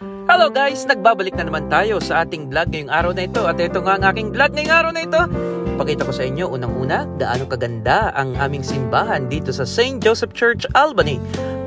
Hello guys! Nagbabalik na naman tayo sa ating vlog ngayong araw na ito. At ito nga ang aking vlog ngayong araw na ito. Pakita ko sa inyo unang-una gaano kaganda ang aming simbahan dito sa St. Joseph Church, Albany.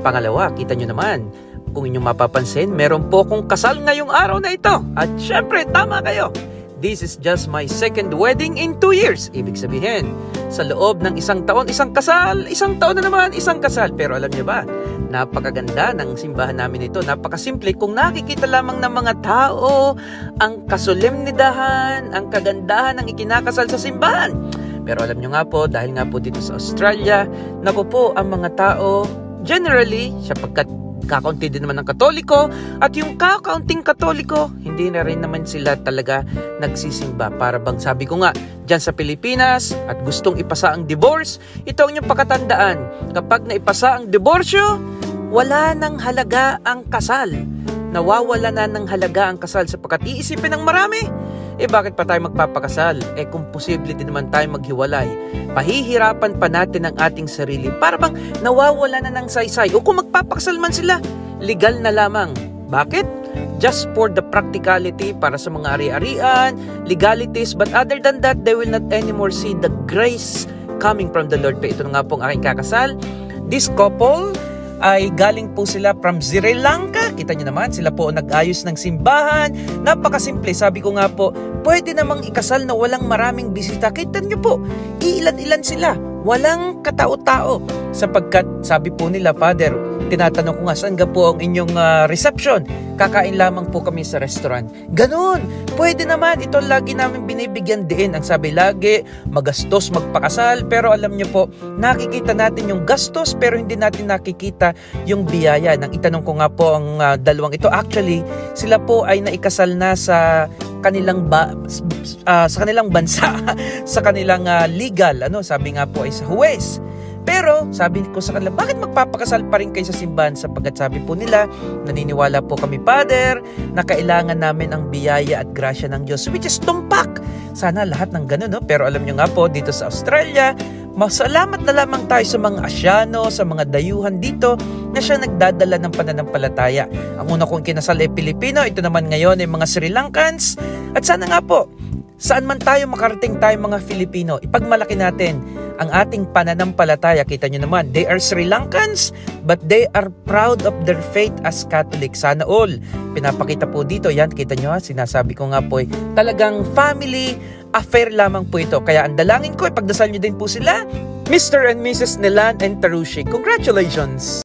Pangalawa, kita nyo naman, kung inyong mapapansin, meron po akong kasal ngayong araw na ito. At syempre, tama kayo! This is just my second wedding in 2 years. Ibig sabihin, sa loob ng isang taon, isang kasal, isang taon na naman, isang kasal. Pero alam niyo ba, napakaganda ng simbahan namin ito. Napakasimple. Kung nakikita lamang ng mga tao, ang kasolemnidahan, ang kagandahan ng ikinakasal sa simbahan. Pero alam niyo nga po, dahil nga po dito sa Australia, naku po, ang mga tao, generally, sapagkat kakaunti din naman ng Katoliko, at yung kakaunting Katoliko, hindi na rin naman sila talaga nagsisimba. Para bang sabi ko nga, dyan sa Pilipinas, at gustong ipasa ang divorce, ito ang inyong pakatandaan. Kapag naipasa ang diborsyo, wala nang halaga ang kasal. Nawawala na ng halaga ang kasal sapagkat iisipin ng marami, bakit pa tayo magpapakasal? Kung posible din naman tayo maghiwalay, pahihirapan pa natin ang ating sarili. Para bang nawawala na ng saysay. O kung magpapakasal man sila, legal na lamang. Bakit? Just for the practicality, para sa mga ari-arian, legalities. But other than that, they will not anymore see the grace coming from the Lord. Ito na nga pong aking kakasal. This couple ay galing po sila from Sri Lanka. Kita nyo naman, sila po nag-ayos ng simbahan. Napakasimple, sabi ko nga po, pwede namang ikasal na walang maraming bisita. Kita nyo po, ilan-ilan sila. Walang katao-tao. Sapagkat, sabi po nila, Father, tinatanong ko nga, saan ga po ang inyong reception? Kakain lamang po kami sa restaurant. Ganun, pwede naman. Ito lagi namin binibigyan din. Ang sabi lagi, magastos magpakasal. Pero alam nyo po, nakikita natin yung gastos pero hindi natin nakikita yung biyaya. Nang itanong ko nga po ang dalawang ito, actually, sila po ay naikasal na sa kanilang bansa, sa kanilang legal, sabi nga po ay sa huwes. Pero sabi ko sa kanila, bakit magpapakasal pa rin kayo sa simbahan? Sapagkat sabi po nila, naniniwala po kami, Father, na kailangan namin ang biyaya at grasya ng Diyos, which is tumpak. Sana lahat ng ganun, no? Pero alam nyo nga po, dito sa Australia, masalamat na lamang tayo sa mga Asyano, sa mga dayuhan dito, na siya nagdadala ng pananampalataya. Ang una kong kinasal ay Pilipino, ito naman ngayon ay mga Sri Lankans. At sana nga po, saan man tayo makarating tayo mga Filipino, ipagmalaki natin ang ating pananampalataya. Kita nyo naman, they are Sri Lankans, but they are proud of their faith as Catholic. Sana all. Pinapakita po dito, yan, kita nyo, sinasabi ko nga po, talagang family affair lamang po ito. Kaya ang dalangin ko, ipagdasal nyo din po sila, Mr. and Mrs. Nelan and Tarushi. Congratulations!